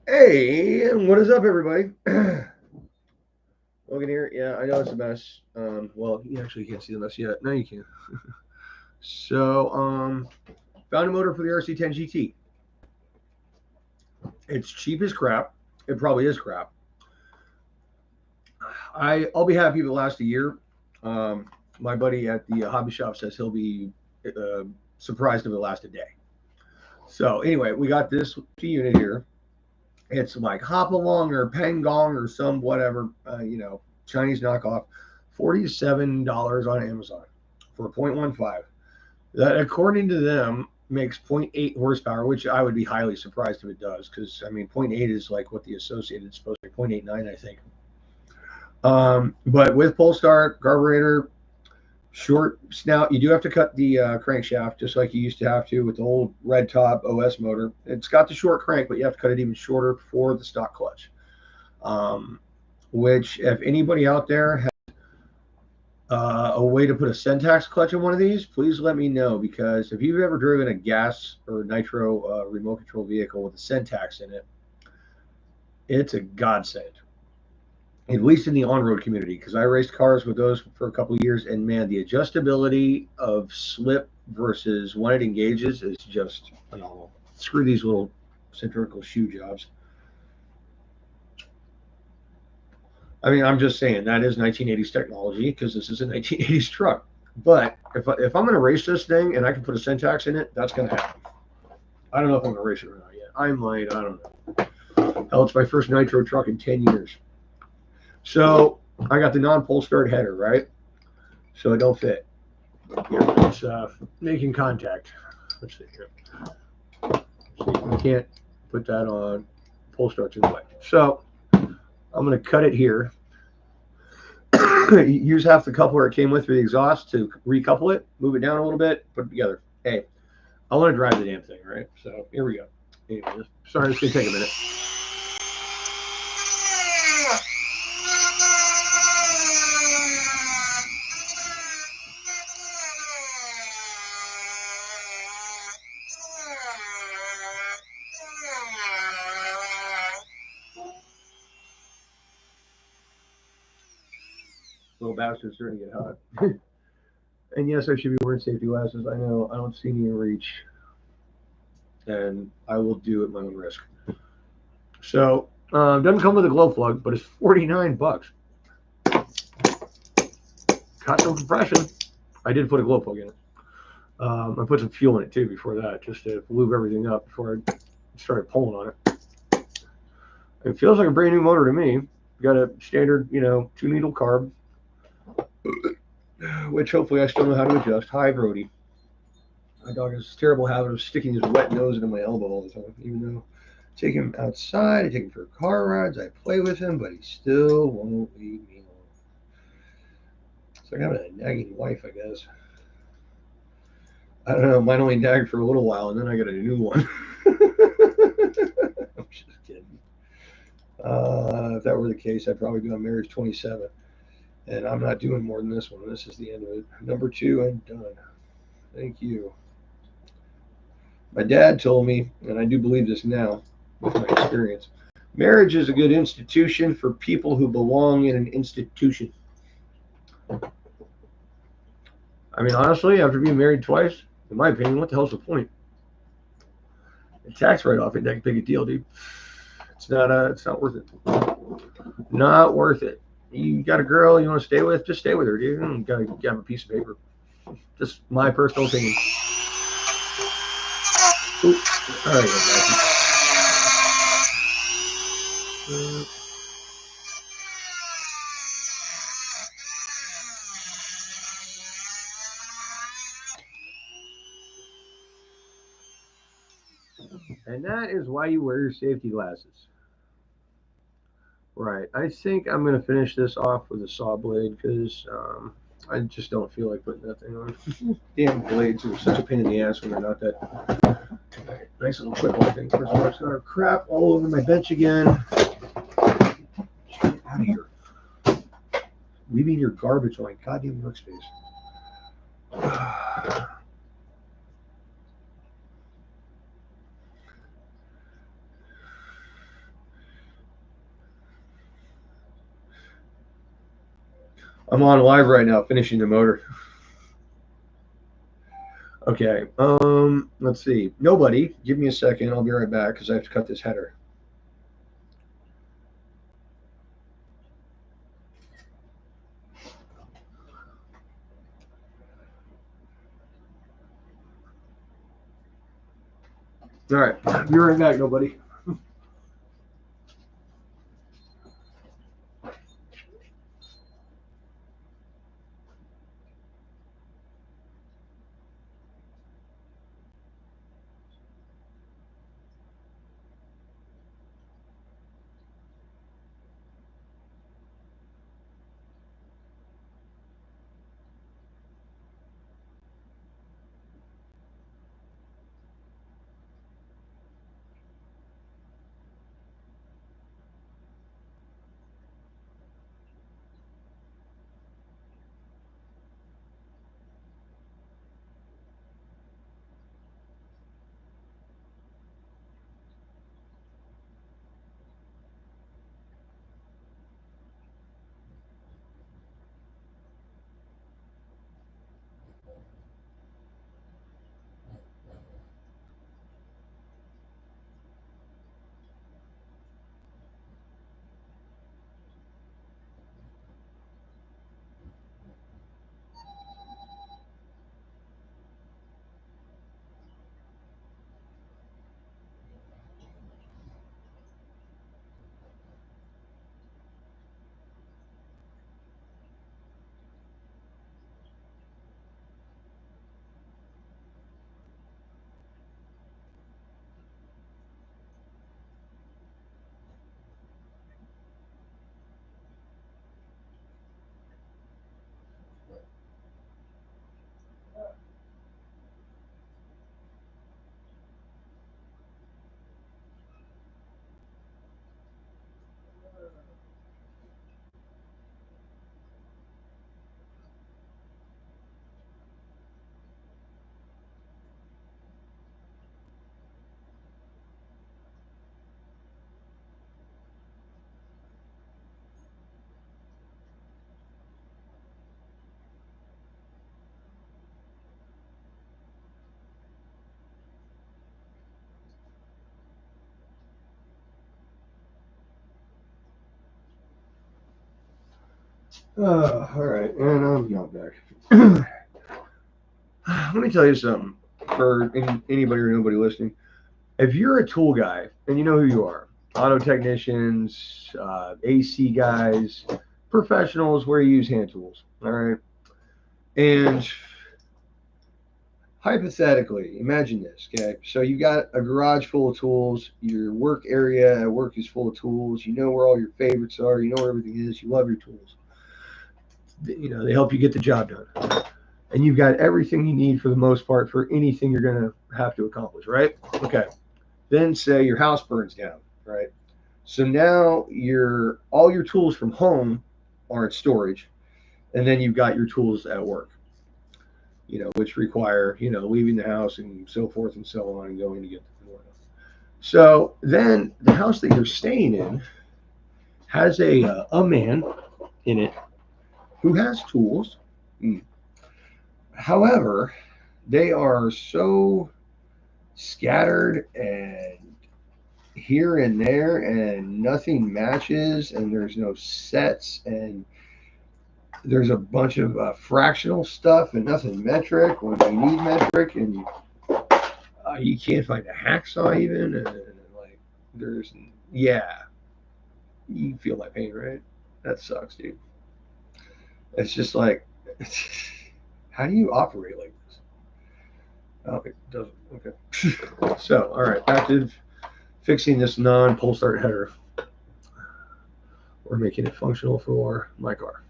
Hey, what is up, everybody? Logan here. Yeah, I know it's a mess. Well, you actually can't see the mess yet. No, you can. So, found a motor for the RC10GT. It's cheap as crap. It probably is crap. I'll be happy if it lasts a year. Um, my buddy at the hobby shop says he'll be uh, surprised if it lasts a day. So anyway, we got this unit here. It's like Hopalong or Pangong or some whatever, Chinese knockoff. $47 on Amazon for a 0.15. That, according to them, makes zero point 0.8 horsepower, which I would be highly surprised if it does, because I mean, zero point 0.8 is like what the Associated is supposed to be, 0.89, I think. But with pull start, carburetor, short snout, you do have to cut the crankshaft just like you used to have to with the old red top OS motor. It's got the short crank, but you have to cut it even shorter for the stock clutch. Um, which, if anybody out there has a way to put a Syntax clutch in one of these, please let me know, because if you've ever driven a gas or nitro remote control vehicle with a Syntax in it, it's a godsend. At least in the on-road community, because I raced cars with those for a couple of years, and man, the adjustability of slip versus when it engages is just phenomenal. Screw these little centrifugal shoe jobs. I mean, I'm just saying that is 1980s technology, because this is a 1980s truck. But if I'm going to race this thing and I can put a Syntax in it, that's going to happen. I don't know if I'm going to race it or not yet. I might. I don't know. Hell, it's my first nitro truck in 10 years. So I got the non-pull start header, right? So it don't fit. Here, it's making contact. Let's see here. See, I can't put that on. Pull starts in the way. So I'm going to cut it here. Use half the coupler it came with for the exhaust to recouple it, move it down a little bit, put it together. Hey, I want to drive the damn thing, right? So here we go. Anyway, sorry, it's going to take a minute. Little bastard's starting to get hot. And yes, I should be wearing safety glasses. I know I don't see any in reach, and I will do at my own risk. So doesn't come with a glow plug, but it's 49 bucks. Got some compression. I did put a glow plug in it. I put some fuel in it too before that, just to lube everything up before I started pulling on it. It feels like a brand new motor to me. Got a standard, 2 needle carb, which hopefully I still know how to adjust. Hi, Brody. My dog has this terrible habit of sticking his wet nose into my elbow all the time. Even though I take him outside, I take him for car rides, I play with him, but he still won't leave me alone. It's like having a nagging wife, I guess. I don't know. Mine only nagged for a little while, and then I got a new one. I'm just kidding. If that were the case, I'd probably be on marriage 27. And I'm not doing more than this one. This is the end of it. Number 2, I'm done. Thank you. My dad told me, and I do believe this now with my experience, marriage is a good institution for people who belong in an institution. I mean, honestly, after being married twice, in my opinion, what the hell's the point? The tax write-off ain't that big a deal, dude. It's not worth it. Not worth it. You got a girl you want to stay with, just stay with her, dude. You gotta have a piece of paper. Just my personal opinion. Ooh, all right, and that is why you wear your safety glasses. Right. I think I'm going to finish this off with a saw blade, because I just don't feel like putting that thing on. Damn blades are such a pain in the ass when they're not that nice little quick one thing. First of all, it's got our crap all over my bench again. Get out of here. Leaving your garbage on my goddamn workspace. I'm on live right now, finishing the motor. Okay. Let's see. Nobody. Give me a second. I'll be right back because I have to cut this header. All right. Be right back. Nobody. All right. And I'm not back. Let me tell you something for anybody or nobody listening. If you're a tool guy and you know who you are, auto technicians, AC guys, professionals where you use hand tools, all right? And hypothetically, imagine this, okay? So you got a garage full of tools, your work area at work is full of tools, you know where all your favorites are, you know where everything is, you love your tools. You know, they help you get the job done. And you've got everything you need for the most part for anything you're going to have to accomplish, right? Okay. Then say your house burns down, right? So now all your tools from home are in storage, and then you've got your tools at work, which require, leaving the house and so forth and so on and going to get them. So then the house that you're staying in has a man in it who has tools. However, they are so scattered and here and there, and nothing matches, and there's no sets, and there's a bunch of fractional stuff and nothing metric when you need metric, and you can't find a hacksaw even, and like yeah, you feel my pain, right? That sucks, dude. It's just like, how do you operate like this? Oh, it doesn't. Okay. So, all right, back to fixing this non-pull start header. We're making it functional for my car.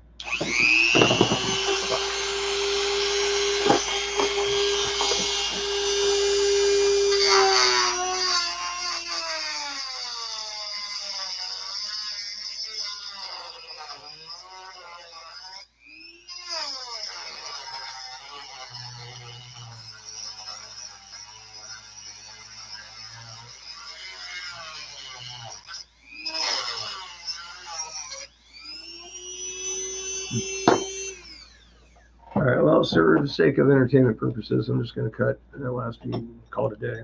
Well, sir, for the sake of entertainment purposes, I'm just going to cut that last piece and call it a day.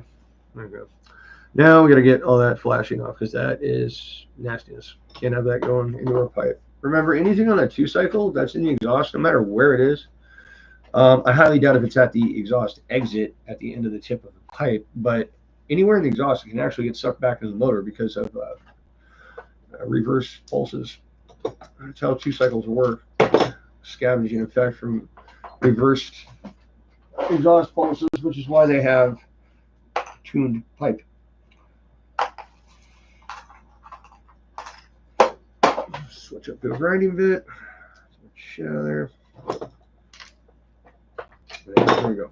There we go. Now we got to get all that flashing off because that is nastiness. Can't have that going into our pipe. Remember, anything on that 2-cycle that's in the exhaust, no matter where it is, I highly doubt if it's at the exhaust exit at the end of the tip of the pipe, but anywhere in the exhaust, it can actually get sucked back into the motor because of reverse pulses. That's how 2-cycles work. Scavenging effect from reversed exhaust pulses, which is why they have tuned pipe. Switch up to a grinding bit. Shit out of there. There we go.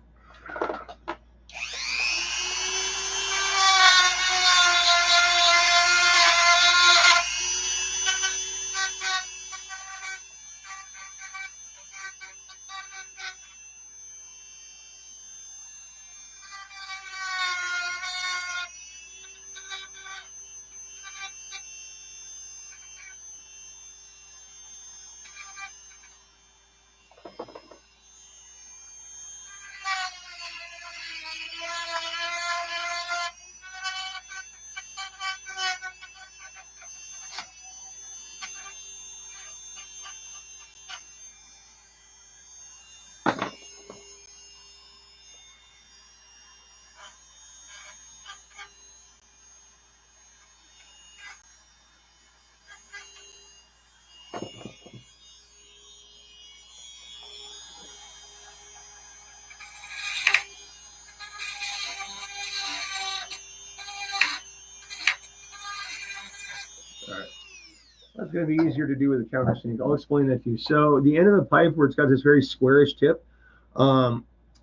That's going to be easier to do with a countersink. I'll explain that to you. So the end of the pipe where it's got this very squarish tip,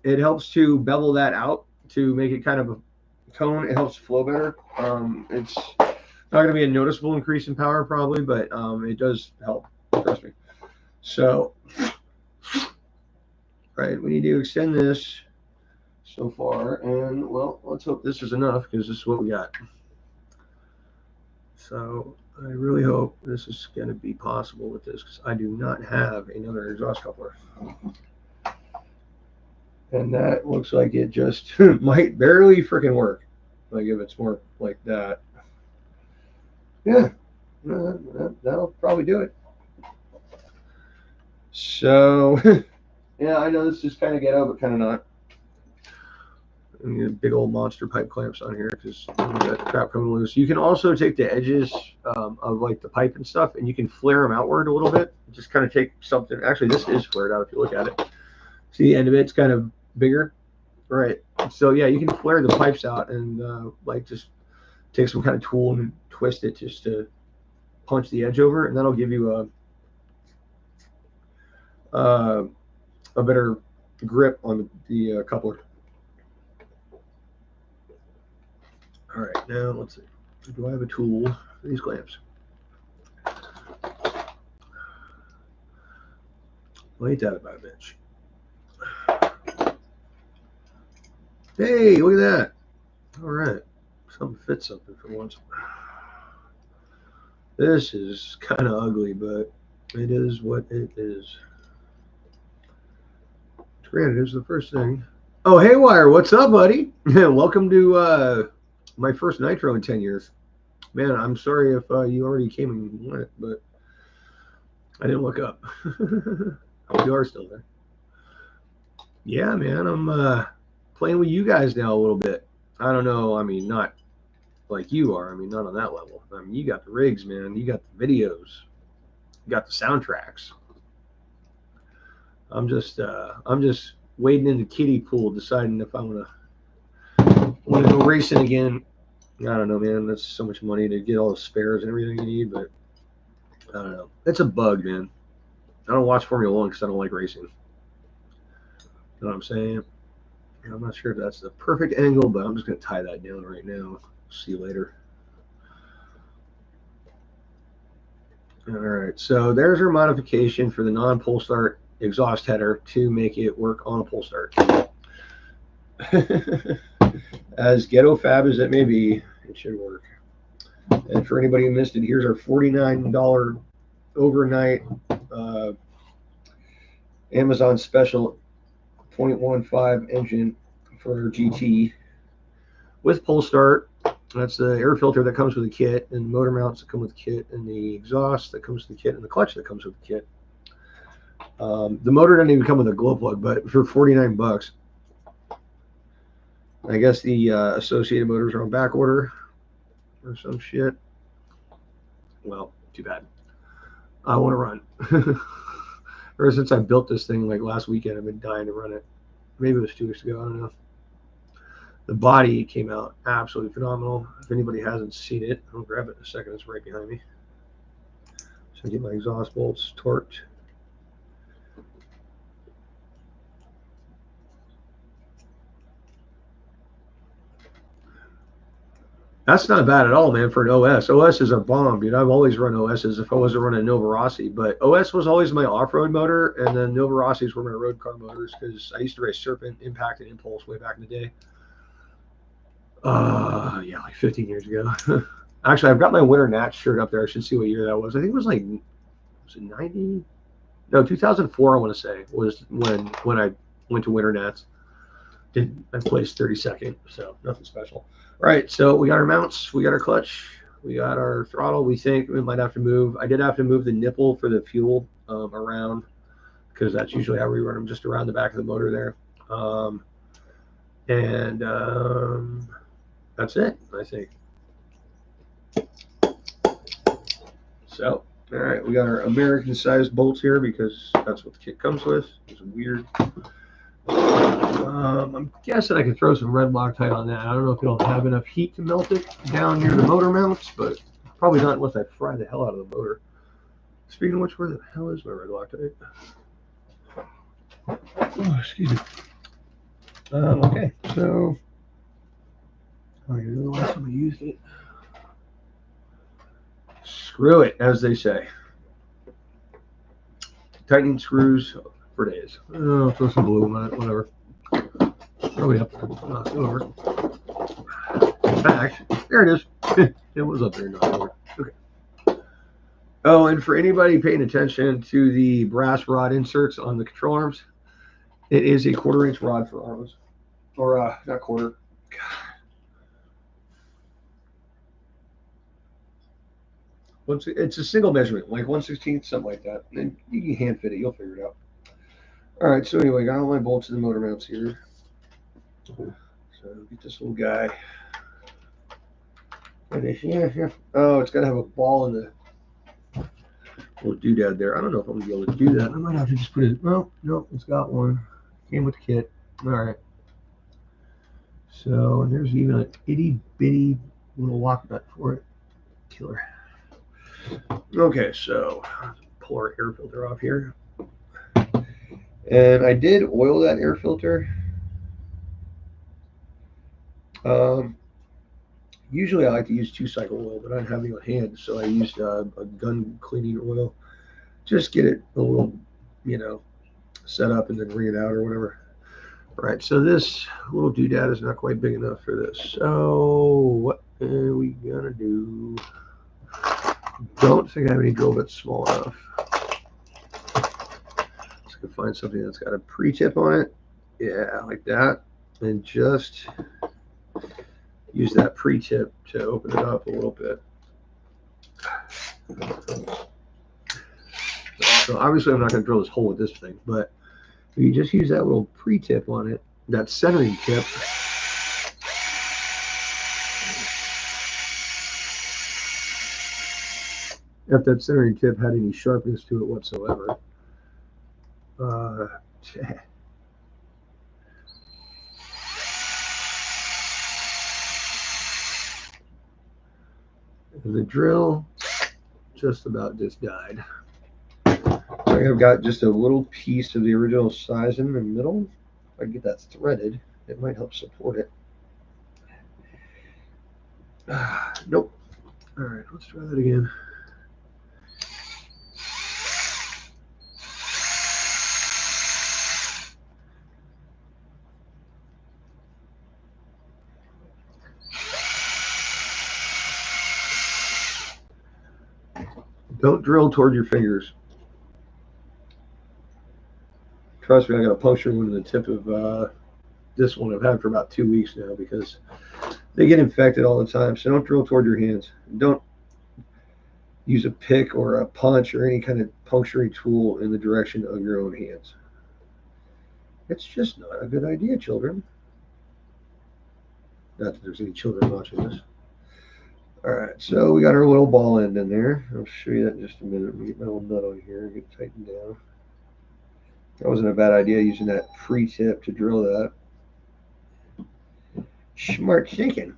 it helps to bevel that out to make it kind of a cone. It helps flow better. It's not going to be a noticeable increase in power probably, but it does help. Trust me. So, right, we need to extend this so far, and well, let's hope this is enough because this is what we got. So I really hope this is going to be possible with this because I do not have another exhaust coupler. And that looks like it just might barely freaking work. Like if it's more like that. Yeah, that'll probably do it. So, yeah, I know this is kind of ghetto, but kind of not. Big old monster pipe clamps on here because that crap coming loose. You can also take the edges of like the pipe and stuff, and you can flare them outward a little bit. Just kind of take something. Actually, this is flared out if you look at it. See the end of it? It's kind of bigger, right? So yeah, you can flare the pipes out and like just take some kind of tool and twist it just to punch the edge over, and that'll give you a better grip on the coupler. All right, now let's see. Do I have a tool for these clamps? Well, ain't that about a bitch? Hey, look at that. All right, something fits something for once. This is kind of ugly, but it is what it is. Granted, it was the first thing. Oh, Haywire, what's up, buddy? Welcome to my first Nitro in 10 years. Man, I'm sorry if you already came and went, but I didn't look up. You are still there. Yeah, man, I'm playing with you guys now a little bit. I don't know. I mean, not like you are. I mean, not on that level. I mean, you got the rigs, man. You got the videos. You got the soundtracks. I'm just wading in the kiddie pool, deciding if I want to go racing again. I don't know, man. That's so much money to get all the spares and everything you need, but I don't know. It's a bug, man. I don't watch Formula 1 because I don't like racing. You know what I'm saying? I'm not sure if that's the perfect angle, but I'm just going to tie that down right now. See you later. All right, so there's our modification for the non-pull start exhaust header to make it work on a pull start. As ghetto fab as it may be, it should work. And for anybody who missed it, here's our $49 overnight Amazon special 0.15 engine for GT with pull start. That's the air filter that comes with the kit, and motor mounts that come with the kit, and the exhaust that comes with the kit, and the clutch that comes with the kit. The motor doesn't even come with a glow plug, but for 49 bucks, I guess the associated motors are on back order or some shit. Well, too bad. I want to run. Ever since I built this thing like last weekend, I've been dying to run it. Maybe it was 2 weeks ago. I don't know. The body came out absolutely phenomenal. If anybody hasn't seen it, I'll grab it in a second. It's right behind me. So I get my exhaust bolts torqued. That's not bad at all, man, for an OS. OS is a bomb, dude. I've always run OSs if I wasn't running Nova Rossi. But OS was always my off-road motor, and then Nova Rossis were my road car motors because I used to race Serpent, Impact, and Impulse way back in the day. Yeah, like 15 years ago. Actually, I've got my Winter Nats shirt up there. I should see what year that was. I think it was like, was it 90? No, 2004, I want to say, was when I went to Winter Nats. I placed 32nd, so nothing special. All right, so we got our mounts, we got our clutch, we got our throttle. We think we might have to move. I did have to move the nipple for the fuel around because that's usually how we run them, just around the back of the motor there. That's it, I think. So, all right, we got our American-sized bolts here because that's what the kit comes with. It's weird. I'm guessing I could throw some red Loctite on that. I don't know if it'll have enough heat to melt it down near the motor mounts, but probably not unless I fry the hell out of the motor. Speaking of which, where the hell is my red Loctite? Oh, excuse me. Okay, so here's the last time I used it. Screw it, as they say. Tightening screws for days. Oh, throw some glue on it, whatever. Probably up there, knock it over. In fact, there it is. It was up there, knocked over. Okay. Oh, and for anybody paying attention to the brass rod inserts on the control arms, it is a 1/4-inch rod for arms, or not quarter. It's a single measurement, like 1/16, something like that. And you can hand fit it. You'll figure it out. All right. So anyway, got all my bolts and the motor mounts here. So get this little guy. Yeah. Oh, it's got to have a ball in the little doodad there. I don't know if I'm gonna be able to do that. I might have to just put it. Well, no, it's got one. Came with the kit. All right. So and there's even an itty bitty little lock nut for it. Killer. Okay, so pull our air filter off here. And I did oil that air filter. Usually I like to use 2-cycle oil, but I don't have any on hand, so I used a gun cleaning oil. Just get it a little, set up and then wring it out or whatever. All right, so this little doodad is not quite big enough for this. So what are we gonna do? Don't think I have any drill bits small enough. Just gonna find something that's got a pre-tip on it. Yeah, like that. And just use that pre-tip to open it up a little bit. So obviously I'm not going to drill this hole with this thing, but if you just use that little pre-tip on it, that centering tip, if that centering tip had any sharpness to it whatsoever, the drill just about just died. I've got just a little piece of the original size in the middle. If I can get that threaded, it might help support it. Nope. All right, let's try that again. Don't drill toward your fingers. Trust me, I got a puncture wound in the tip of this one I've had for about 2 weeks now because they get infected all the time. So don't drill toward your hands. Don't use a pick or a punch or any kind of puncturing tool in the direction of your own hands. It's just not a good idea, children. Not that there's any children watching this. All right, so we got our little ball end in there. I'll show you that in just a minute. Let me get my little nut on here, get it tightened down. That wasn't a bad idea using that pre-tip to drill that. Smart thinking.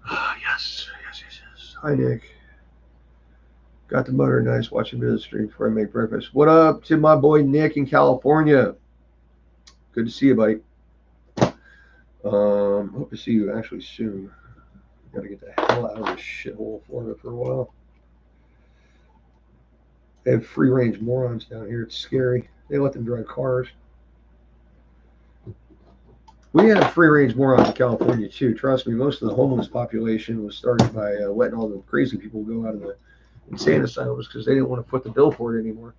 Yes. Hi, Nick. Got the motor nice. Watching a bit of the stream before I make breakfast. What up to my boy Nick in California? Good to see you, buddy. Hope to see you actually soon. Got to get the hell out of this shithole of Florida for a while. They have free-range morons down here. It's scary. They let them drive cars. We have free-range morons in California, too. Trust me, most of the homeless population was started by letting all the crazy people go out of the insane asylums because they didn't want to foot the bill for it anymore.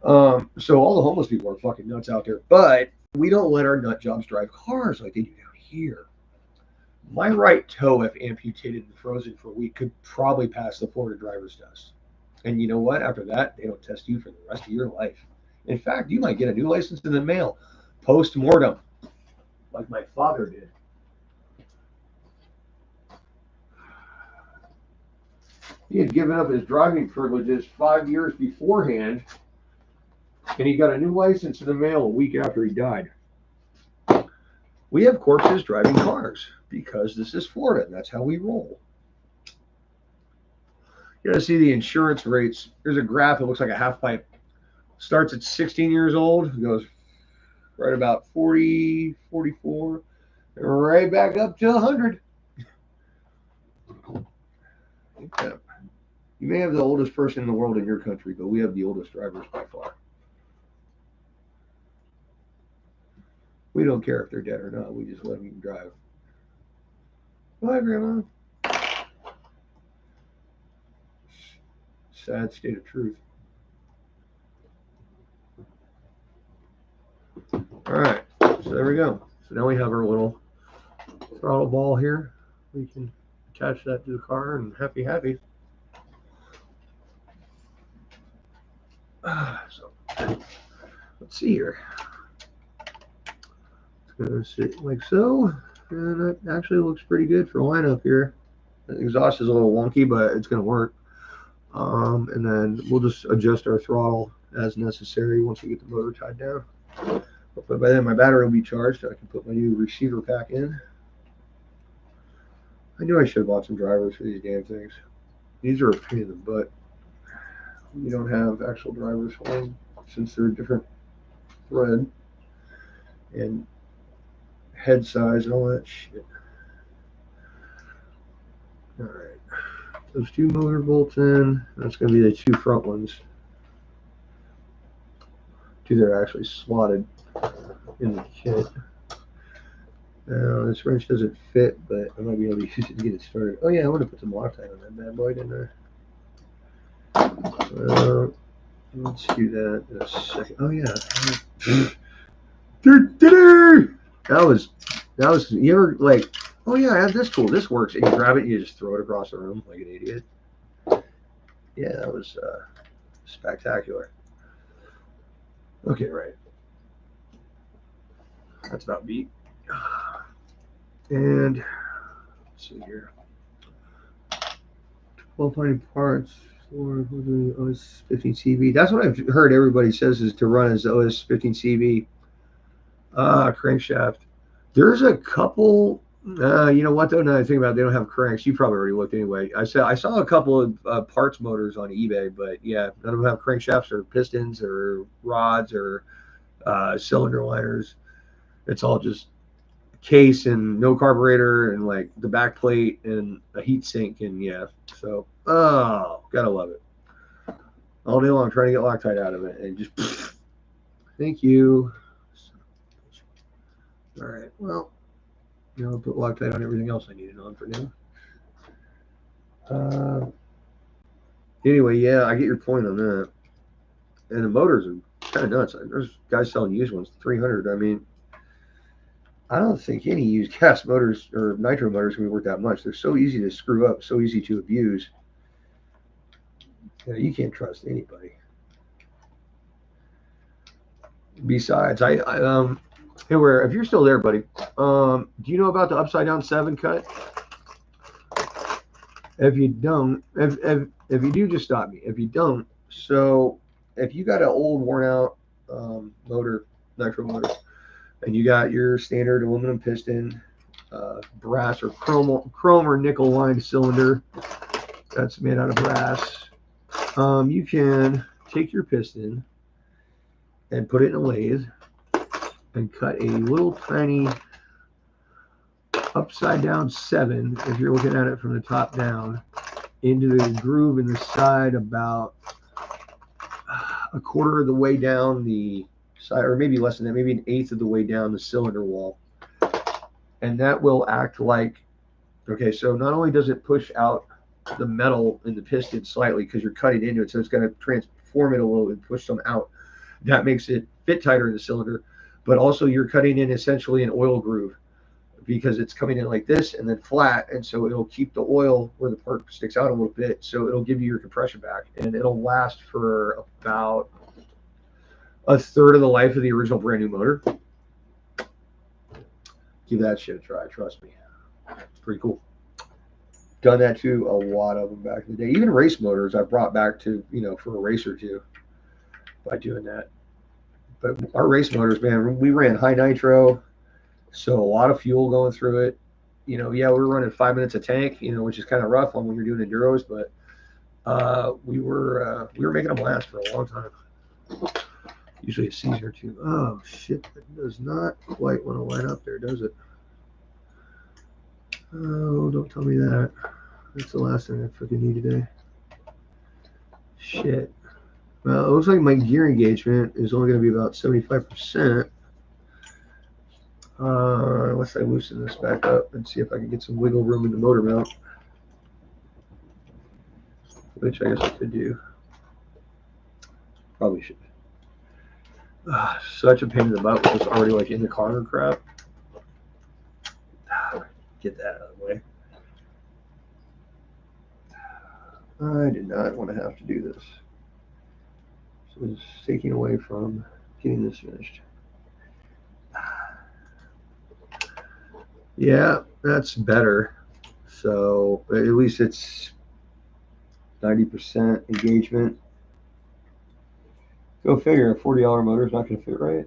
So all the homeless people are fucking nuts out there. But we don't let our nut jobs drive cars like they do down here. My right toe, if amputated and frozen for a week, could probably pass the Florida driver's test. And you know what? After that, they don't test you for the rest of your life. In fact, you might get a new license in the mail post-mortem, like my father did. He had given up his driving privileges 5 years beforehand, and he got a new license in the mail a week after he died. We have corpses driving cars because this is Florida, and that's how we roll. You gotta see the insurance rates. There's a graph that looks like a half pipe. Starts at 16 years old, goes right about 40, 44, and right back up to 100. Yeah. You may have the oldest person in the world in your country, but we have the oldest drivers by far. We don't care if they're dead or not. We just let them drive. Bye, Grandma. Sad state of truth. All right, so there we go. So now we have our little throttle ball here. We can attach that to the car and happy. So let's see here. It's going to sit like so, and that actually looks pretty good for lineup here. The exhaust is a little wonky, but it's going to work. And then we'll just adjust our throttle as necessary once we get the motor tied down. Hopefully by then my battery will be charged. I can put my new receiver pack in. I knew I should have bought some drivers for these damn things. These are a pain in the butt. You don't have actual drivers for them since they're a different thread and head size and all that shit. All right, those two motor bolts in. That's going to be the two front ones. Two that are actually slotted in the kit. Now this wrench doesn't fit, but I might be able to use it to get it started. Oh yeah, I would have put some Loctite on that bad boy, didn't I? Let's do that in a second. Oh yeah. That was. You ever like? Oh yeah, I have this tool. This works. And you grab it and you just throw it across the room like an idiot. Yeah, that was spectacular. Okay, right. That's about beat. And let's see here. 1200 parts for the OS15CV. That's what I've heard everybody says is to run as OS15CV. Crankshaft. There's a couple. You know what though? Now I think about it, they don't have cranks. You probably already looked anyway. I saw a couple of parts motors on eBay, but yeah, none of them have crankshafts or pistons or rods or cylinder liners. It's all just case and no carburetor and like the back plate and a heat sink and yeah. So gotta love it. All day long trying to get Loctite out of it and just thank you. All right, well, you know, I'll put Loctite on everything else I need it on for now. Anyway, yeah, I get your point on that. And the motors are kind of nuts. There's guys selling used ones, 300. I mean, I don't think any used gas motors or nitro motors can be worth that much. They're so easy to screw up, so easy to abuse. You can't trust anybody. Besides, hey, where if you're still there, buddy, do you know about the upside down 7 cut? If you don't, if you do, just stop me. If you don't, so if you got an old worn out motor, nitro motor, and you got your standard aluminum piston, brass or chrome or nickel lined cylinder that's made out of brass, you can take your piston and put it in a lathe and cut a little tiny upside down 7, if you're looking at it from the top down, into the groove in the side about a quarter of the way down the side, or maybe less than that, maybe an eighth of the way down the cylinder wall. And that will act like, okay, so not only does it push out the metal in the piston slightly because you're cutting into it, so it's going to transform it a little and push some out. That makes it fit tighter in the cylinder, but also you're cutting in essentially an oil groove because it's coming in like this and then flat, and so it'll keep the oil where the part sticks out a little bit, so it'll give you your compression back, and it'll last for about a third of the life of the original brand new motor. Give that shit a try, trust me. It's pretty cool. Done that to a lot of them back in the day. Even race motors I brought back to, for a race or two by doing that. But our race motors, man, we ran high nitro, so a lot of fuel going through it. Yeah, we were running 5 minutes a tank, which is kind of rough on when you're doing enduros, but we were making them last for a long time. Usually a season or two. Oh shit, that does not quite want to line up there, does it? Oh, don't tell me that. That's the last thing I freaking need today. Shit. Well, it looks like my gear engagement is only going to be about 75%. Unless I loosen this back up and see if I can get some wiggle room in the motor mount, which I guess I could do. Probably should. Such a pain in the butt when it's already like in the car and crap. Get that out of the way. I did not want to have to do this. So it's taking away from getting this finished. Yeah, that's better. So at least it's 90% engagement. Go figure, a $40 motor is not going to fit right.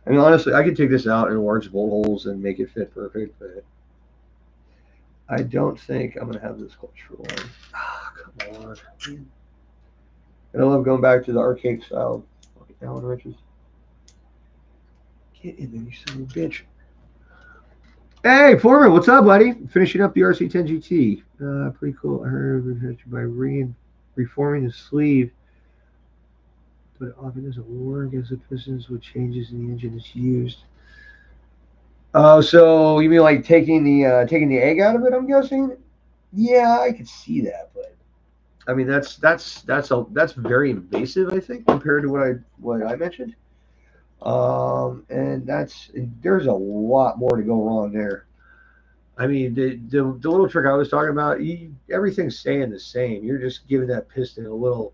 I mean, honestly, I could take this out and enlarge bolt holes and make it fit perfect, but I don't think I'm going to have this clutch for long. Come on. And I love going back to the arcade style Allen wrenches. Get in there, you son of a bitch. Hey, Foreman, what's up, buddy? Finishing up the RC10GT. Pretty cool. I heard by reforming the sleeve, but it often doesn't work as the pistons with changes in the engine is used. Oh, so you mean like taking the egg out of it? I'm guessing. Yeah, I could see that, but I mean that's very invasive, I think, compared to what I mentioned. And there's a lot more to go wrong there. I mean, the little trick I was talking about, everything's staying the same. You're just giving that piston a little,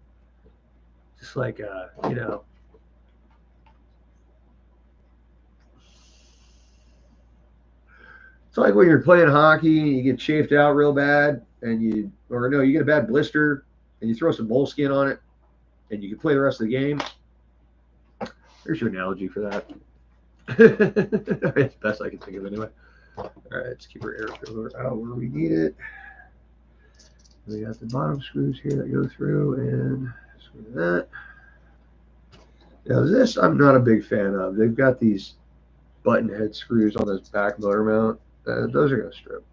just like It's like when you're playing hockey and you get chafed out real bad, and you get a bad blister, and you throw some moleskin on it, and you can play the rest of the game. There's your analogy for that. It's the best I can think of anyway. All right, let's keep our air filler out where we need it. We got the bottom screws here that go through, and screw that. Now this I'm not a big fan of. They've got these button head screws on this back motor mount. Those are going to strip.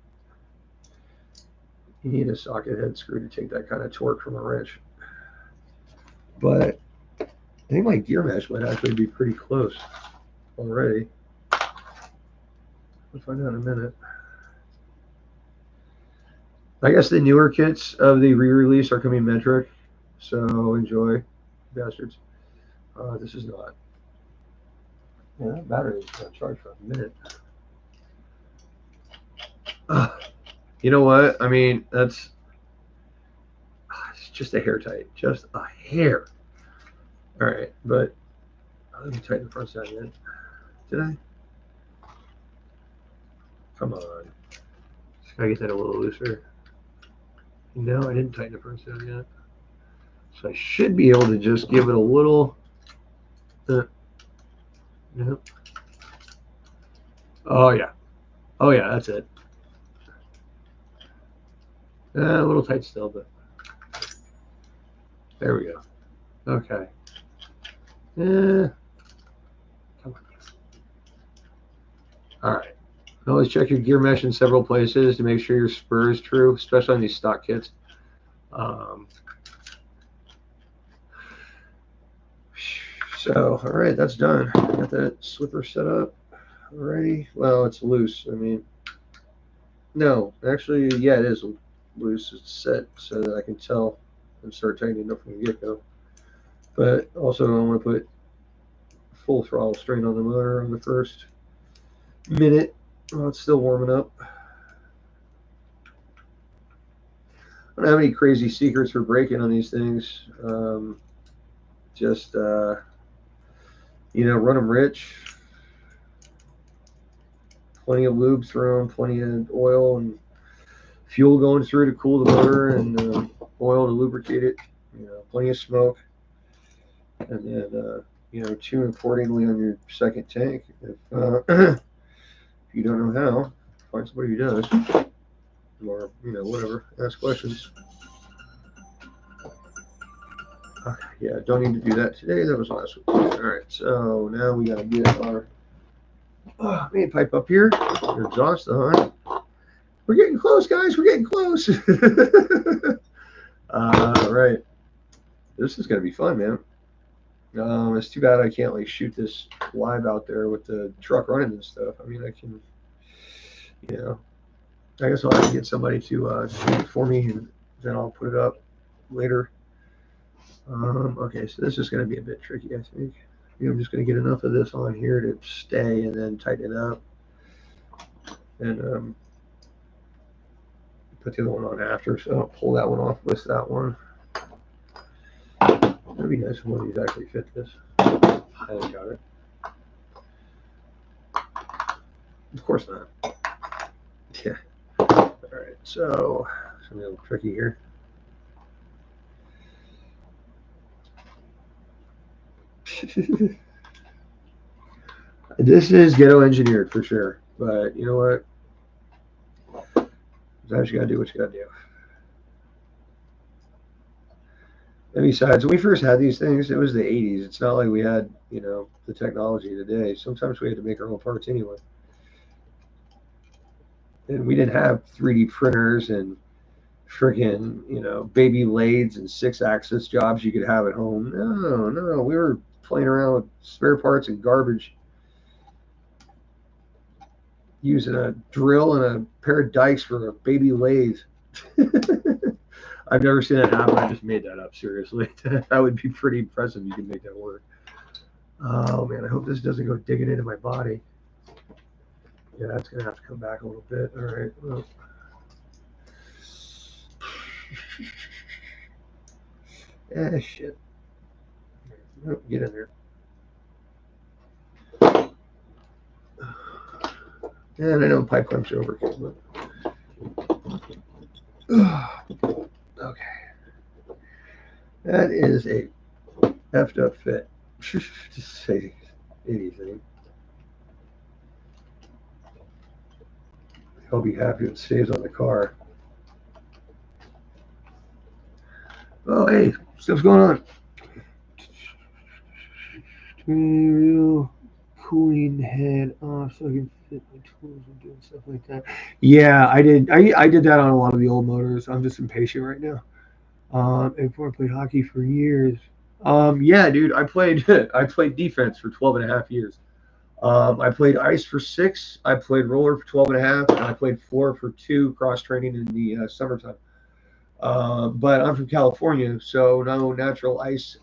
You need a socket head screw to take that kind of torque from a wrench. But I think my gear mesh might actually be pretty close already. We'll find out in a minute. I guess the newer kits of the re-release are coming metric, so enjoy, bastards. This is not. Yeah, that battery is going to charge for a minute. You know what? I mean, it's just a hair tight. Just a hair. All right, but let me tighten the front side again. Did I? Come on. Just gotta get that a little looser. No, I didn't tighten the front side yet. So I should be able to just give it a little. Yeah. Oh yeah. Oh yeah, that's it. A little tight still, but there we go. Okay. Come on. All right. Always check your gear mesh in several places to make sure your spur is true, especially on these stock kits. So, all right, that's done. Got that slipper set up already. Well, it's loose. I mean, no, actually, yeah, it is loose. It's set so that I can tell and start tightening up from the get-go. But also, I want to put full throttle strain on the motor on the first minute while it's still warming up. I don't have any crazy secrets for braking on these things. Just run them rich. Plenty of lube thrown, plenty of oil and fuel going through to cool the motor, and oil to lubricate it. Plenty of smoke, and then tune accordingly on your second tank. If you don't know how, find somebody who does, or whatever. Ask questions. Yeah, don't need to do that today. That was last week. All right, so now we got to get our main pipe up here. Your exhaust on. We're getting close, guys. We're getting close. All right. This is going to be fun, man. It's too bad I can't shoot this live out there with the truck running and stuff. I mean, I can, I guess I'll have to get somebody to shoot it for me, and then I'll put it up later. Okay, so this is going to be a bit tricky, I think. I'm just going to get enough of this on here to stay and then tighten it up. And put the other one on after, so I'll pull that one off, list that one. That'd be nice if one of these actually fit this. Highly doubt it. Of course not. Yeah. Alright, so it's gonna be a little tricky here. This is ghetto engineered for sure, but you know what? Sometimes you gotta do what you gotta do. And besides, when we first had these things, it was the 80s. It's not like we had, the technology today. Sometimes we had to make our own parts anyway. And we didn't have 3D printers and friggin', baby lathes and 6-axis jobs you could have at home. No. We were playing around with spare parts and garbage, using a drill and a pair of dikes for a baby lathe. I've never seen that happen. I just made that up, seriously. That would be pretty impressive if you could make that work. Oh, man, I hope this doesn't go digging into my body. Yeah, that's going to have to come back a little bit. All right. Well. Shit. Nope, get in there. And I know pipe clamps are overkill, but okay. That is a effed up fit. Just say anything. I'll be happy it stays on the car. Oh, hey, stuff's going on. Real cooling head off so I can fit my tools and doing stuff like that. Yeah, I did. I did that on a lot of the old motors. I'm just impatient right now. Before I played hockey for years. Yeah, dude, I played defense for 12 and a half years. I played ice for 6. I played roller for 12 and a half, and I played floor for 2, cross training in the summertime. But I'm from California, so no natural ice.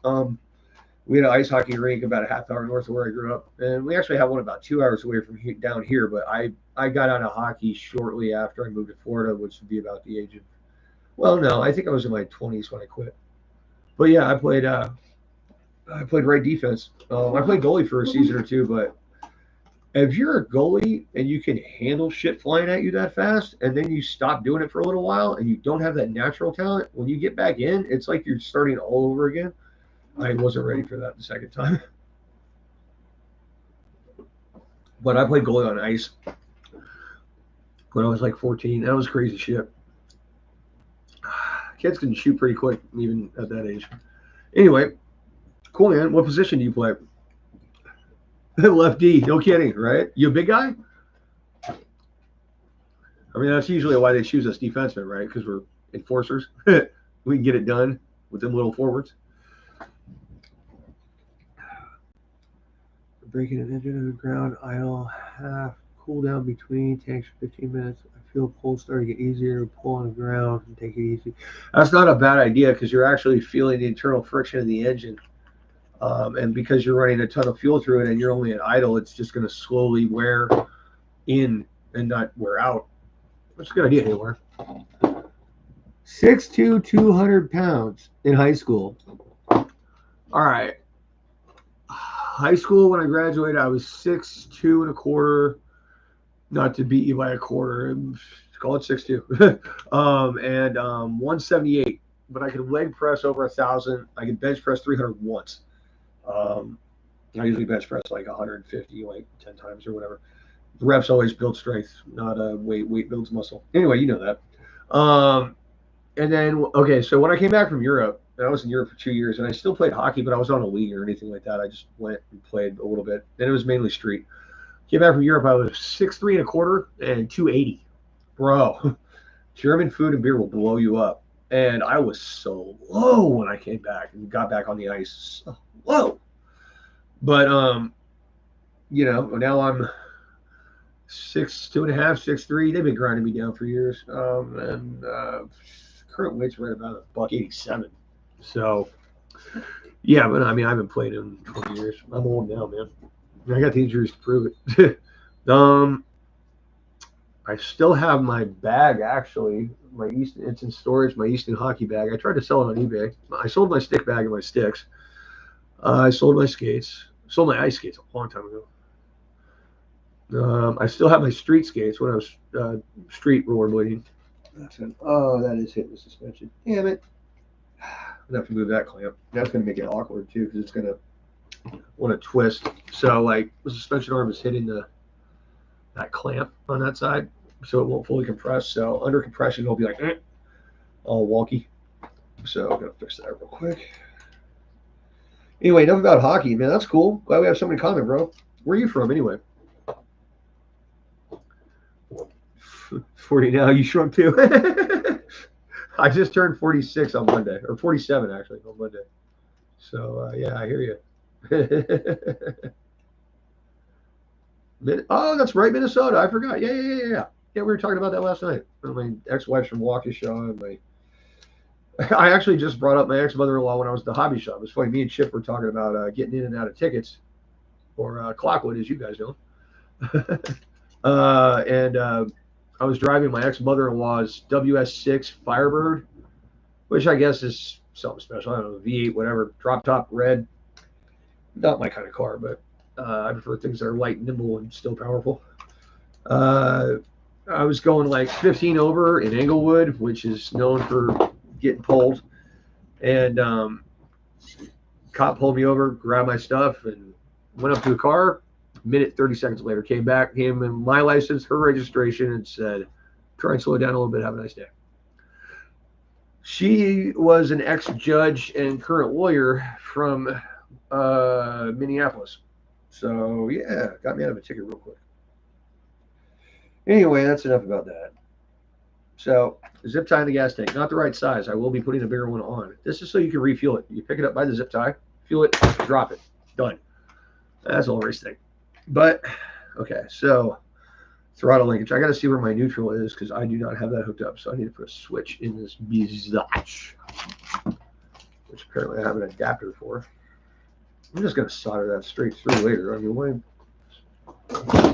We had an ice hockey rink about a half hour north of where I grew up, and we actually have one about 2 hours away from down here. But I got out of hockey shortly after I moved to Florida, which would be about the age of, well, no, I think I was in my 20s when I quit. But yeah, I played right defense. I played goalie for a season or two, but if you're a goalie and you can handle shit flying at you that fast, and then you stop doing it for a little while, and you don't have that natural talent, when you get back in, it's like you're starting all over again. I wasn't ready for that the second time. But I played goalie on ice when I was like 14. That was crazy shit. Kids can shoot pretty quick, even at that age. Anyway, cool, man. What position do you play? Left D. No kidding, right? You a big guy? I mean, that's usually why they choose us defensemen, right? Because we're enforcers. We can get it done with them little forwards. Breaking an engine on the ground, idle, half, cool down between tanks for 15 minutes. I feel pull starting to get easier to pull on the ground and take it easy. That's not a bad idea because you're actually feeling the internal friction of the engine. And because you're running a ton of fuel through it and you're only at idle, it's just going to slowly wear in and not wear out. That's a good idea anywhere. 6'2", 200 pounds in high school. All right. High school, when I graduated, I was 6'2" and a quarter. Not to beat you by a quarter. Call it 6'2". And 178. But I could leg press over 1,000. I could bench press 300 once. I usually bench press like 150, like 10 times or whatever. The reps always build strength, not weight. Weight builds muscle. Anyway, you know that. And then, okay, so when I came back from Europe, and I was in Europe for 2 years, and I still played hockey, but I was on a league or anything like that. I just went and played a little bit, and it was mainly street. Came back from Europe, I was 6'3" and a quarter and 280. Bro, German food and beer will blow you up. And I was so low when I came back and got back on the ice. So low. But, you know, now I'm 6'2.5", 6'3". They've been grinding me down for years. And current weight's right about $187. So, yeah, but I mean, I haven't played in 20 years. I'm old now, man. I got the injuries to prove it. I still have my bag, actually. My Easton, it's in storage, my Easton hockey bag. I tried to sell it on eBay. I sold my stick bag and my sticks. I sold my skates. Sold my ice skates a long time ago. I still have my street skates when I was street rollerblading. Oh, that is hitting the suspension. Damn it. I'm going to have to move that clamp. That's going to make it awkward, too, because it's going to want to twist. So, like, the suspension arm is hitting that clamp on that side, so it won't fully compress. So under compression, it'll be like all wonky. So I'm gonna fix that real quick. Anyway, enough about hockey, man. That's cool. Glad we have something in common, bro. Where are you from, anyway? 40 now. You shrunk too. I just turned 46 on Monday, or 47 actually on Monday. So yeah, I hear you. Oh, that's right, Minnesota. I forgot. Yeah. We were talking about that last night. My ex-wife's from Waukesha, and I actually just brought up my ex-mother-in-law when I was at the hobby shop. It's funny. Me and Chip were talking about getting in and out of tickets for Clockwood, as you guys know. And I was driving my ex-mother-in-law's WS6 Firebird, which I guess is something special. I don't know, V8, whatever, drop top red. Not my kind of car, but I prefer things that are light, nimble, and still powerful. I was going like 15 over in Englewood, which is known for getting pulled. And cop pulled me over, grabbed my stuff, and went up to the car. Minute, 30 seconds later, came back, came in my license, her registration, and said, try and slow it down a little bit. Have a nice day. She was an ex-judge and current lawyer from Minneapolis. So, yeah, got me out of a ticket real quick. Anyway, that's enough about that. So, zip tie in the gas tank. Not the right size. I will be putting a bigger one on. This is so you can refuel it. You pick it up by the zip tie, fuel it, drop it. Done. That's all race thing. But, okay, so throttle linkage. I got to see where my neutral is because I do not have that hooked up. So I need to put a switch in this biatch, which apparently I have an adapter for. I'm just gonna solder that straight through later. I mean,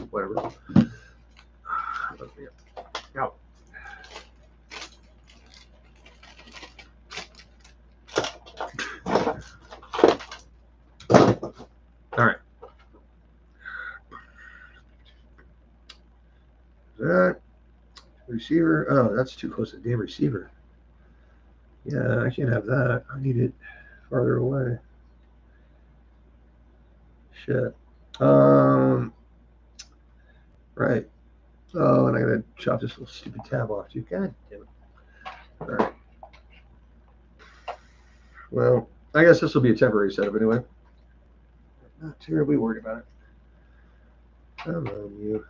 whatever. Out. All right. That receiver. Oh, that's too close to the damn receiver. Yeah, I can't have that. I need it farther away. Shit. Right. Oh, and I gotta chop this little stupid tab off too. God damn it. All right. Well, I guess this will be a temporary setup anyway. Not terribly worried about it. Come on, you.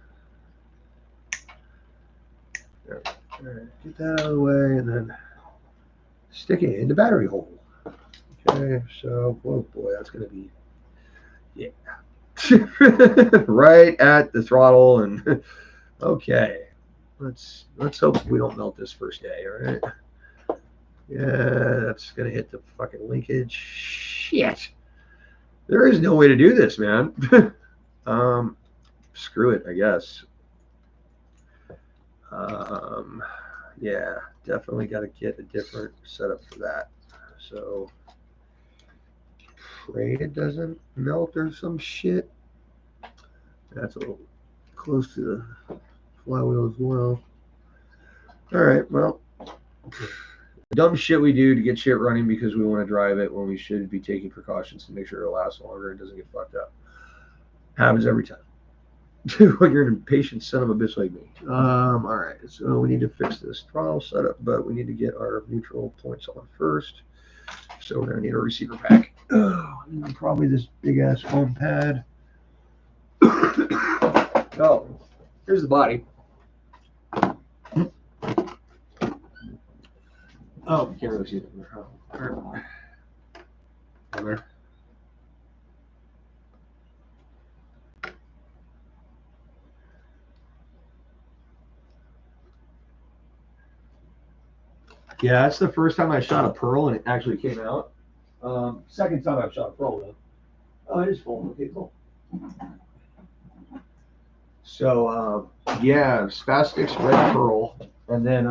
There. All right. Get that out of the way and then stick it in the battery hole. Okay, so, oh boy, that's gonna be, yeah. Right at the throttle, and okay. Let's hope we don't melt this first day, all right? Yeah, that's gonna hit the fucking linkage. Shit. There is no way to do this, man. Screw it, I guess. Yeah, definitely got to get a different setup for that. So, pray it doesn't melt or some shit. That's a little close to the flywheel as well. All right, well, dumb shit we do to get shit running because we want to drive it when we should be taking precautions to make sure it lasts longer and doesn't get fucked up. Happens every time. When you're an impatient son of a bitch like me. All right, so we need to fix this throttle setup, but we need to get our neutral points on first. So we're gonna need a receiver pack. And probably this big ass foam pad. Oh, here's the body. Oh, you can't really see it in there. Oh, there. Yeah, that's the first time I shot a pearl and it actually came out. Second time I've shot a pearl though. Oh, it is full. Okay, cool. So yeah, Spastics red pearl, and then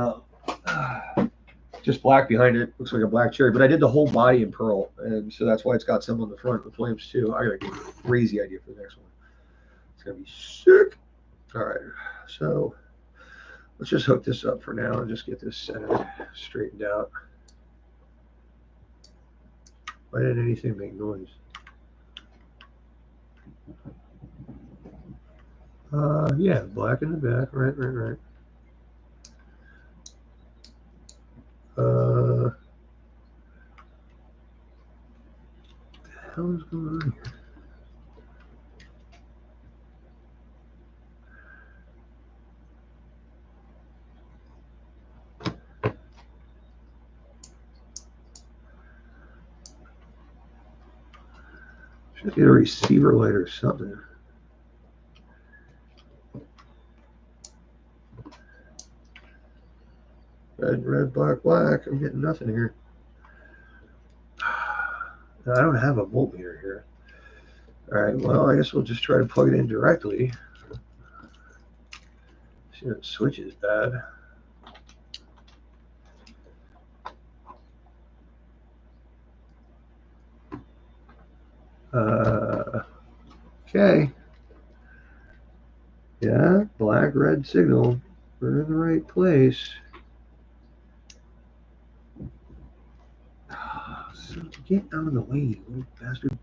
just black behind it. Looks like a black cherry, but I did the whole body in pearl, and so that's why it's got some on the front with flames too. I got a crazy idea for the next one. It's gonna be sick. All right, so let's just hook this up for now and just get this centered, straightened out. Why didn't anything make noise? Yeah, black in the back. Right. What the hell is going on here? Should get a receiver light or something. Red, black. I'm getting nothing here. I don't have a voltmeter here. All right, well, I guess we'll just try to plug it in directly. See if the switch is bad. Okay. Yeah, black, red signal. We're in the right place. So get out of the way, you little bastard.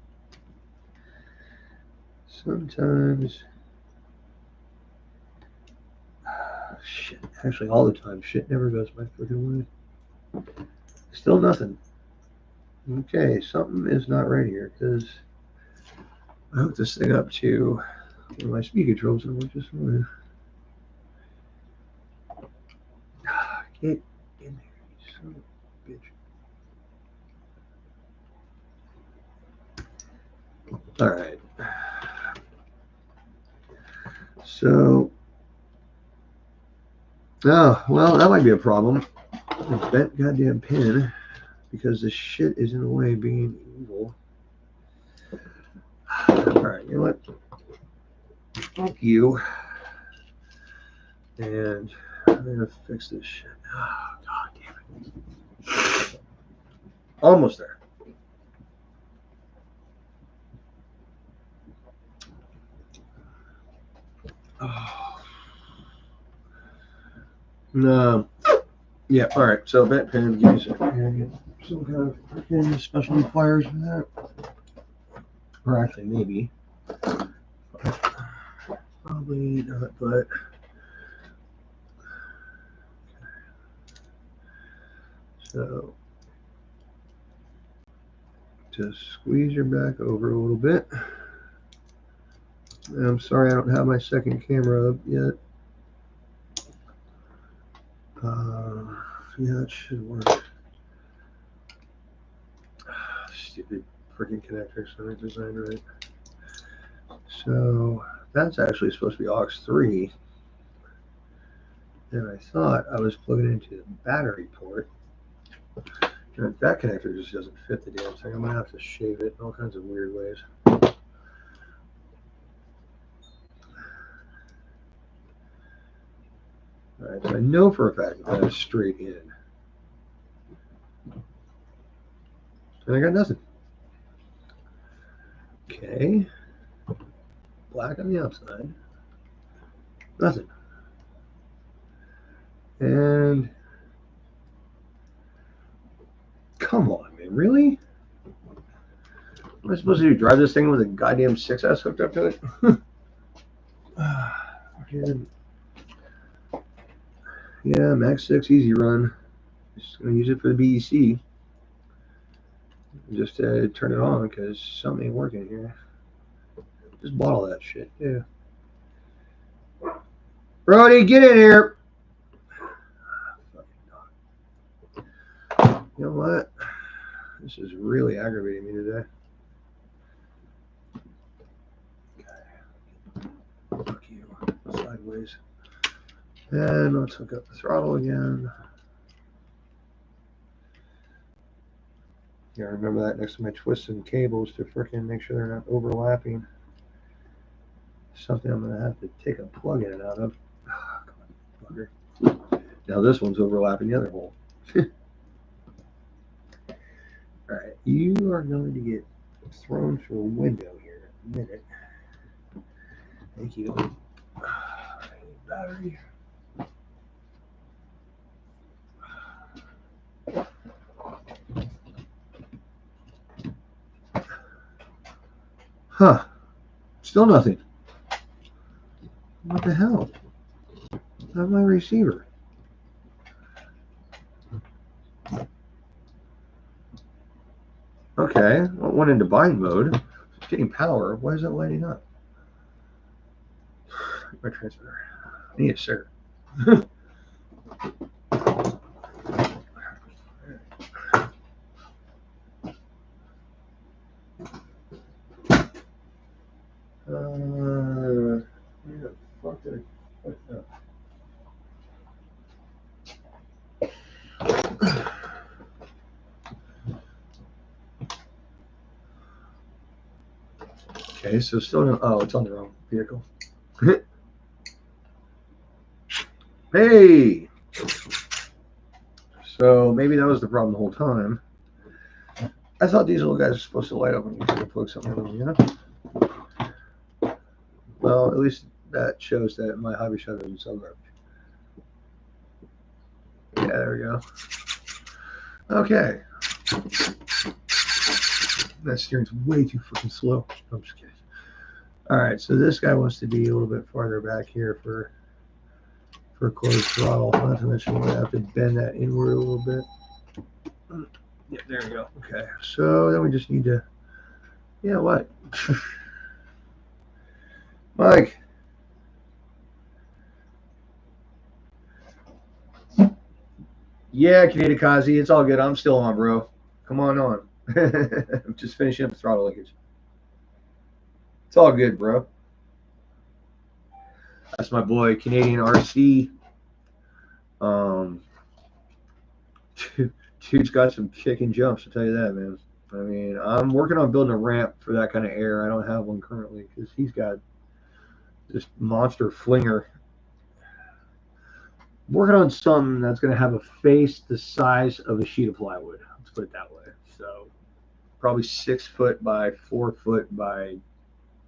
Sometimes. Shit. Actually, all the time. Shit never goes my freaking way. Still nothing. Okay, something is not right here because I hooked this thing up to one of my speed controls and it just fine. Get in there, you son of a bitch. All right. So, oh, well, that might be a problem. A bent goddamn pin because this shit is in the way of being evil. All right, you know what? Thank you. And I'm gonna fix this shit. Oh, God damn it. Almost there. Oh. No. Yeah, all right. So bent pin, give me a second. Get some kind of freaking specialty pliers for that. Or actually, maybe. Probably not, but. So just squeeze your back over a little bit. I'm sorry I don't have my second camera up yet. Yeah, that should work. Stupid freaking connectors aren't designed right. So that's actually supposed to be aux 3. And I thought I was plugging into the battery port. And that connector just doesn't fit the damn thing. I'm going to have to shave it in all kinds of weird ways. Alright, so I know for a fact that is straight in. And I got nothing. Okay. Black on the outside. Nothing. And come on, man, really? What am I supposed to do? Drive this thing with a goddamn 6S hooked up to it? Yeah, Max 6 easy run. Just gonna use it for the BEC. Just turn it on because something ain't working here. Just bottle that shit. Yeah. Brody, get in here. You know what? This is really aggravating me today. Okay. Fuck you. Sideways. And let's hook up the throttle again. Yeah, remember that next to my twisting cables to frickin' make sure they're not overlapping. Something I'm gonna have to take a plug in and out of. Oh, come on, bugger. Now this one's overlapping the other hole. Alright, you are going to get thrown through a window here in a minute. Thank you. Battery. Huh. Still nothing. What the hell? Not my receiver. Okay, well, it went into bind mode. It's getting power. Why is it lighting up? My transmitter. I need a cigarette. Where the fuck did I put that? Okay, so still no. Oh, it's on the wrong vehicle. Hey! So maybe that was the problem the whole time. I thought these little guys were supposed to light up when you plug something in them, you know? Well, at least that shows that my hobby shop doesn't sell garbage. Yeah, there we go. Okay. That steering's way too freaking slow. I'm just kidding. Alright, so this guy wants to be a little bit farther back here for closed throttle. Not to mention we're going to have to bend that inward a little bit. Yeah, there we go. Okay, so then we just need to, yeah, what? Mike. Yeah, Canada Kazi, it's all good. I'm still on, bro. Come on on. I'm just finishing up the throttle linkage. It's all good, bro. That's my boy, Canadian RC. Dude's got some kicking jumps, I'll tell you that, man. I mean, I'm working on building a ramp for that kind of air. I don't have one currently because he's got this monster flinger. I'm working on something that's going to have a face the size of a sheet of plywood. Let's put it that way. So probably 6 foot by 4 foot by,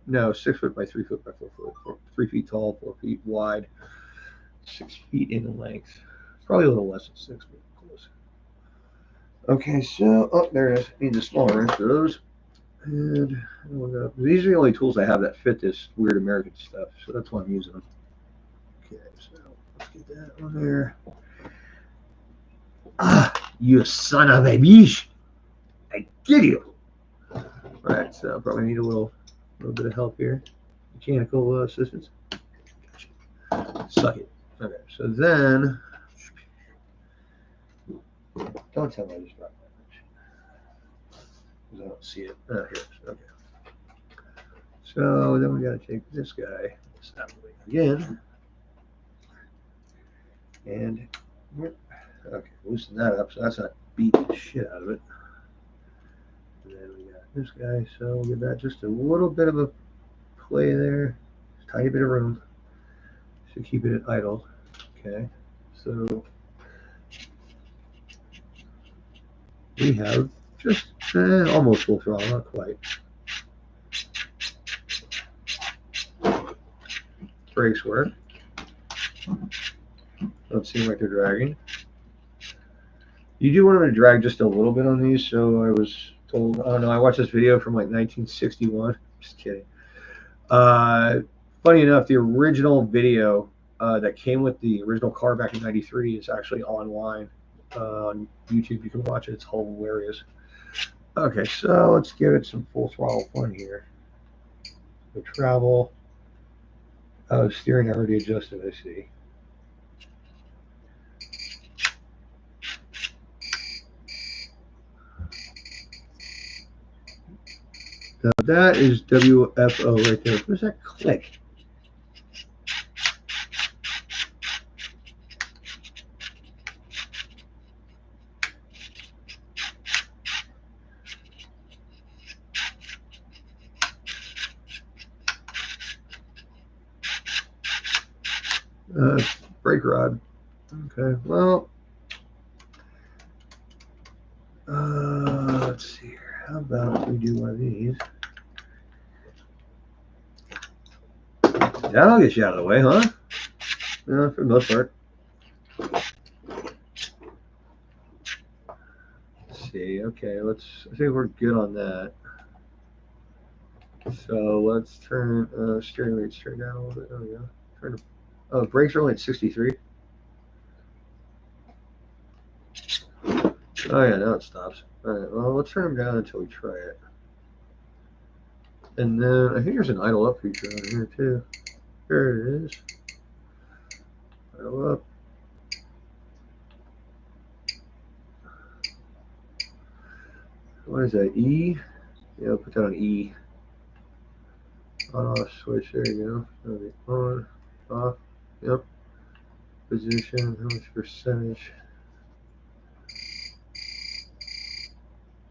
no, 6 foot by 3 foot by 4 foot, 3 feet tall, 4 feet wide, 6 feet in length. Probably a little less than 6, but close. Okay, so, oh, there it is. Needs a smaller wrench for those. And these are the only tools I have that fit this weird American stuff, so that's why I'm using them. Okay, so let's get that on there. Ah, you son of a bitch! I get you. All right, so probably need a little bit of help here. Mechanical assistance. Suck it. Okay, so then, don't tell me I just dropped that wrench. I don't see it. Oh, here it is. Okay. So then we got to take this guy this out of the way again. And, okay, loosen that up so that's not beating the shit out of it. And then we got this guy, so we'll give that just a little bit of a play there. Just a tiny bit of room to keep it idle. Okay, so we have just almost full throttle, not quite. Brakes work. Don't seem like they're dragging. You do want them to drag just a little bit on these, so I was told. I don't know. I watched this video from like 1961. Just kidding. Funny enough, the original video that came with the original car back in '93 is actually online on YouTube. You can watch it. It's hilarious. Okay, so let's give it some full throttle fun here. The travel. Steering I already adjusted, I see. Now that is WFO right there. Where's that click? Brake rod. Okay, well, let's see here. How about we do one of these? That'll get you out of the way, huh? Yeah, for the most part. Let's see. Okay, I think we're good on that. So let's turn steering rate straight down a little bit. There we go. Brakes are only at 63. Oh yeah, now it stops. All right, well, let's turn them down until we try it. And then I think there's an idle up feature on here too. There it is. Idle up. What is that? E? Yeah, I'll put that on E. On off switch. There you go. On, off. Yep. Position. How much percentage?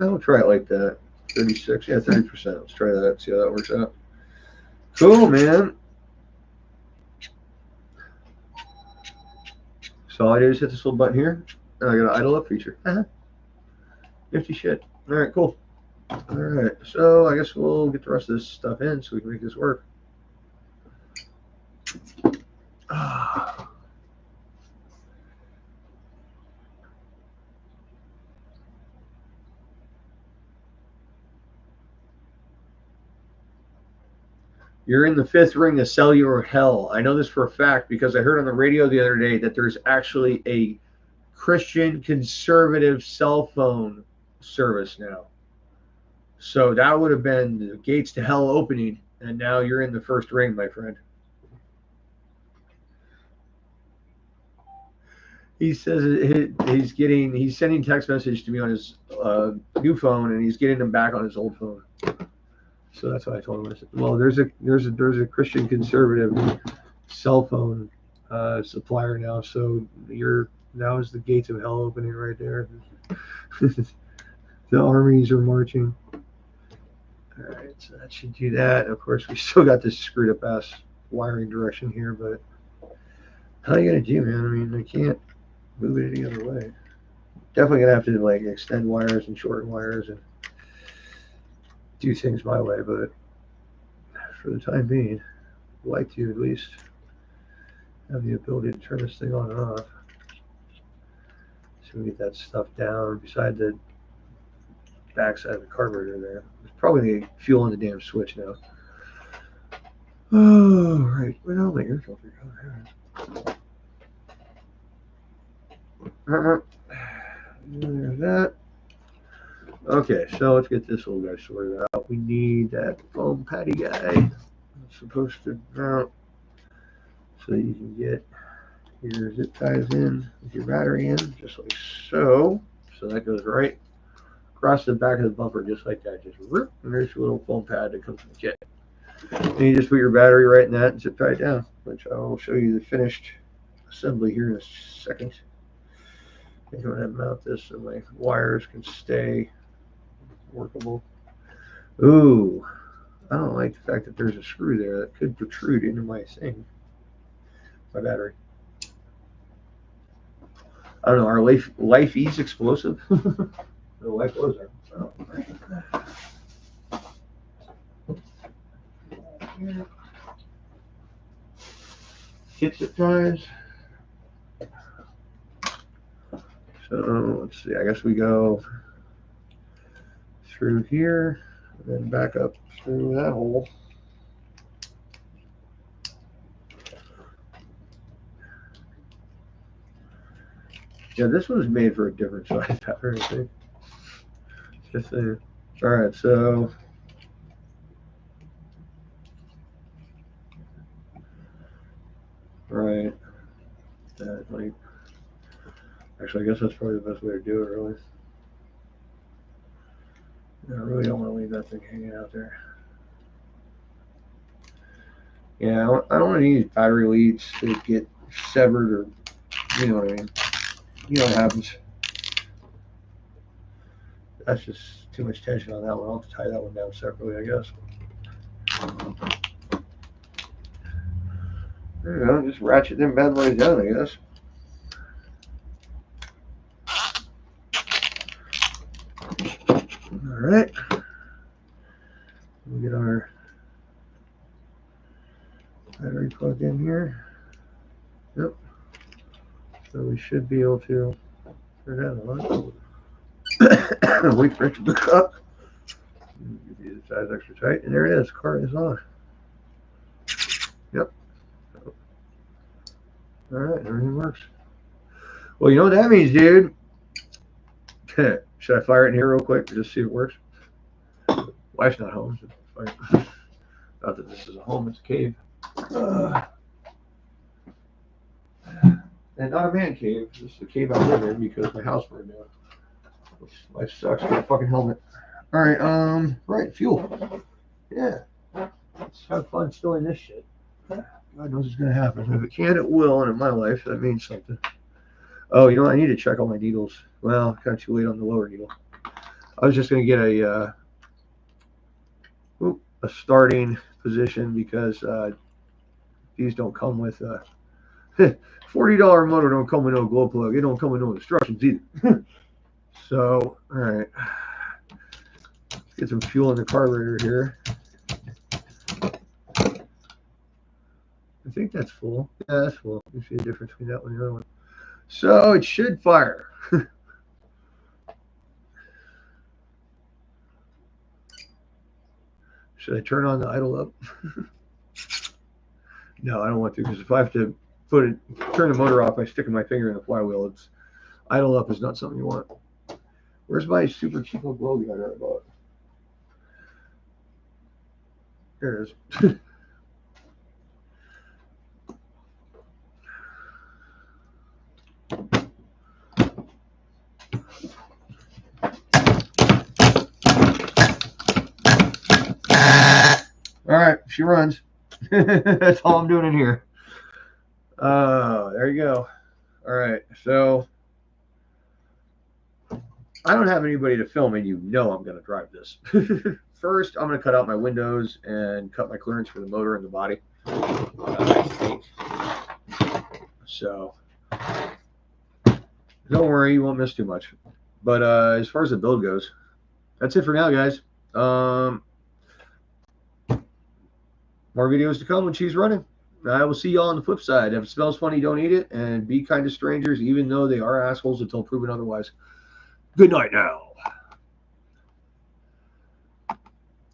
I'll try it like that. 36. Yeah, 30%. Let's try that. See how that works out. Cool, man. So all I do is hit this little button here, and I got an idle up feature. Nifty shit. All right, cool. All right, so I guess we'll get the rest of this stuff in so we can make this work. You're in the fifth ring of cellular hell. I know this for a fact because I heard on the radio the other day that there's actually a Christian conservative cell phone service now. So that would have been the gates to hell opening, and now you're in the first ring, my friend. He says he's sending text message to me on his new phone, and he's getting them back on his old phone. So that's what I told him. I said, well, there's a Christian conservative cell phone supplier now, so now is the gates of hell opening right there. The armies are marching. All right, so that should do that. Of course, we still got this screwed up ass wiring direction here, but how are you gonna do, man? I mean, I can't move it any other way. Definitely gonna have to like extend wires and shorten wires and do things my way, but for the time being, I'd like to at least have the ability to turn this thing on and off. So we get that stuff down beside the backside of the carburetor there. There's probably the fuel on the damn switch now. Oh, right. Where did all my air filter go? There's that. Okay, so let's get this little guy sorted out. We need that foam patty guy. It's supposed to mount so that you can get your zip ties in with your battery in, just like so. So that goes right across the back of the bumper, just like that. Just rip, and there's your little foam pad that comes with the kit. And you just put your battery right in that and zip tie it down, which I will show you the finished assembly here in a second. I'm going to mount this so my wires can stay workable. Ooh, I don't like the fact that there's a screw there that could protrude into my thing, my battery. I don't know, are life ease explosive? The life was there. Oh. Kit zip ties. So let's see, I guess we go through here and then back up through that hole. Yeah, this one was made for a different size battery, I think. Just saying. All right, so right, that like actually, I guess that's probably the best way to do it, really. I really don't want to leave that thing hanging out there. Yeah, I don't want any battery leads to get severed or, you know what I mean. You know what happens. That's just too much tension on that one. I'll have to tie that one down separately, I guess. There you go. Just ratchet them bad boys down, I guess. All right. We'll get our battery plugged in here. Yep. So we should be able to turn that on. Wait for it to book up. Give you the size extra tight, and there it is. Car is on. Yep. All right, everything works. Well, you know what that means, dude. Should I fire it in here real quick to just see if it works? Wife's not home. So not that this is a home, it's a cave. And not a man cave. This is a cave I live in because my house burned down. Life sucks. Get a fucking helmet. All right, right, fuel. Yeah. Let's have fun stealing this shit. God knows it's gonna happen. If it can, it will, and in my life, that means something. Oh, you know what? I need to check all my needles. Well, kind of too late on the lower needle. I was just gonna get a starting position because these don't come with $40 motor don't come with no glow plug. It don't come with no instructions either. So, all right, let's get some fuel in the carburetor here. I think that's full. Yeah, that's full. You see the difference between that one and the other one. So it should fire. Should I turn on the idle up? No, I don't want to, because if I have to turn the motor off by sticking my finger in the flywheel, it's idle up is not something you want. Where's my super cheapo glow gun I bought? There it is. All right, she runs. That's all I'm doing in here. There you go. All right, so I don't have anybody to film, and you know I'm going to drive this. First, I'm going to cut out my windows and cut my clearance for the motor and the body. I think. So, don't worry, you won't miss too much. But as far as the build goes, that's it for now, guys. More videos to come when she's running. I will see y'all on the flip side. If it smells funny, don't eat it, and be kind to strangers, even though they are assholes until proven otherwise. Good night now.